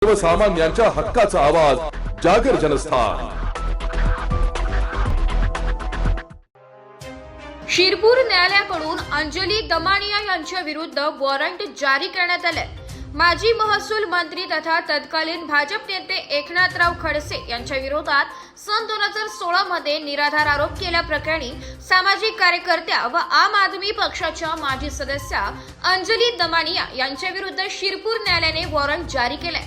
सर्वसामान्यांच्या हक्काचा आवाज जागर जनस्थान। शिरपूर न्यायालयाकडून अंजली दमानिया यांच्या विरुद्ध वॉरंट जारी करण्यात आले। माजी महसूल मंत्री तथा तत्कालीन भाजप नेते एकनाथराव खडसे यांच्या विरोधात सन 2016 मध्ये निराधार आरोप केल्याप्रकरणी सामाजिक कार्यकर्त्या व आम आदमी पक्षाच्या माजी सदस्या अंजली दमानिया यांच्या विरुद्ध शिरपूर न्यायालयाने वॉरंट जारी केले।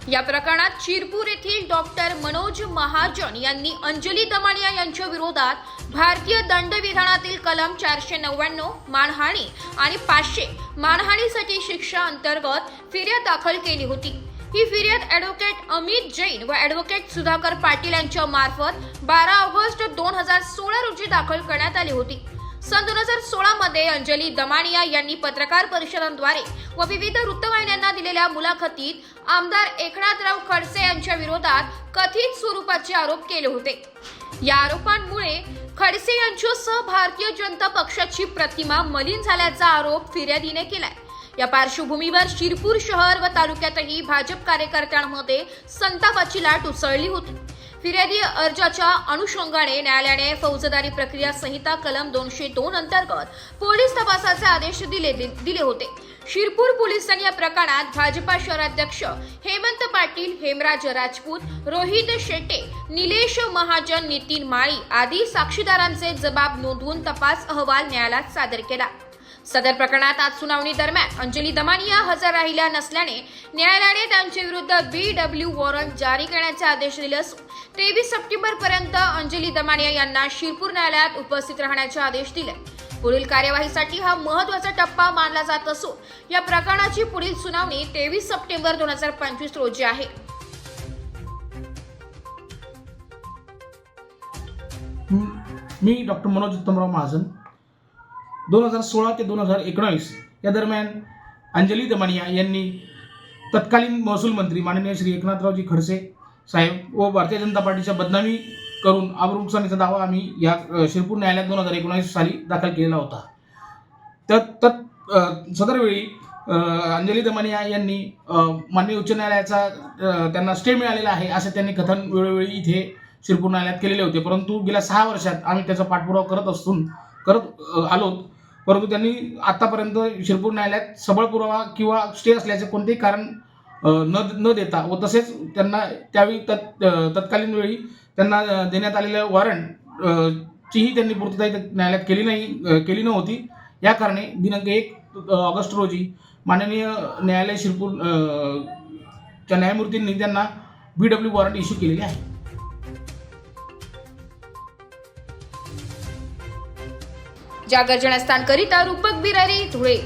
या प्रकरणात शिरपूर येथील डॉक्टर मनोज महाजन यांनी अंजली दमानिया यांच्या विरोधात भारतीय दंडविधानातील कलम 499 मानहानी आणि 500 मानहानीसाठी शिक्षा अंतर्गत फिर्याद दाखल केली होती। ही फिर्याद ॲडव्होकेट अमित जैन व ॲडव्होकेट सुधाकर पाटील यांच्या मार्फत 12 ऑगस्ट 2016 रोजी दाखल करण्यात आली होती। सन 2016 मध्ये अंजली दमानिया यांनी पत्रकार परिषदांद्वारे व विविध वृत्तवाहिन्यांना दिलेल्या मुलाखतीत आमदार एकनाथराव खडसे यांच्या विरोधात कथित स्वरूपाचे आरोप केले होते। या आरोपांमुळे खडसे यांच्यासह भारतीय जनता पक्षाची प्रतिमा मलिन झाल्याचा आरोप फिर्यादीने केलाय। या पार्श्वभूमीवर शिरपूर शहर व तालुक्यातही भाजप कार्यकर्त्यांमध्ये संतापाची लाट उसळली होती। फिर्यादी अर्जाच्या अनुषंगाने न्यायालयाने फौजदारी प्रक्रिया संहिता कलम 202 अंतर्गत पोलीस तपासाचे आदेश दिले होते। शिरपूर पोलिसांनी या प्रकरणात भाजपा शहराध्यक्ष हेमंत पाटील, हेमराज राजपूत, रोहित शेटे, निलेश महाजन, नितीन माळी आदी साक्षीदारांचे जबाब नोंदवून तपास अहवाल न्यायालयात सादर केला। सदर प्रकरणात आज सुनावणी दरम्यान अंजली दमानिया हजर राहिल्या नसल्याने न्यायालयाने त्यांच्या विरुद्ध BW वॉरंट जारी करण्याचे आदेश दिले असून 23 सप्टेंबर पर्यंत अंजली दमानिया यांना शिरपूर न्यायालयात उपस्थित राहण्याचे आदेश दिले। पुढील कार्यवाहीसाठी हा महत्त्वाचा टप्पा मानला जात असून या प्रकरणाची पुढील सुनावणी 23 सप्टेंबर 2025 रोजी आहे। मी डॉक्टर मनोज उत्तमराव महाजन 2016 ते 2019 या दरम्यान अंजली दमानिया यांनी तत्कालीन महसूल मंत्री माननीय श्री एकनाथरावजी खडसे साहेब व भारतीय जनता पार्टीच्या बदनामी करून आबरू नुकसानीचा दावा आम्ही या शिरपूर न्यायालयात 2019 साली दाखल केलेला होता। सदर वेळी अंजली दमानिया यांनी माननीय उच्च न्यायालयाचा त्यांना स्टे मिळालेला आहे असे त्यांनी कथन वेळोवेळी इथे शिरपूर न्यायालयात केलेले होते, परंतु गेल्या 6 वर्षात आम्ही त्याचा पाठपुरावा करत आलो, परंतु त्यांनी आतापर्यंत शिरपूर न्यायालयात सबळ पुरावा किंवा स्टे असल्याचे कोणतेही कारण न देता व तसेच त्यांना त्यावेळी तत्कालीन वेळी त्यांना देण्यात आलेल्या वॉरंट चीही त्यांनी पूर्तता न्यायालयात केली नव्हती। या कारणे दिनांक 1 ऑगस्ट रोजी माननीय न्यायालय शिरपूर च्या न्यायमूर्तींनी त्यांना BW वॉरंट इश्यू केलेले आहे। जागर जनस्थान करिता रूपक बिरारी, धुळे।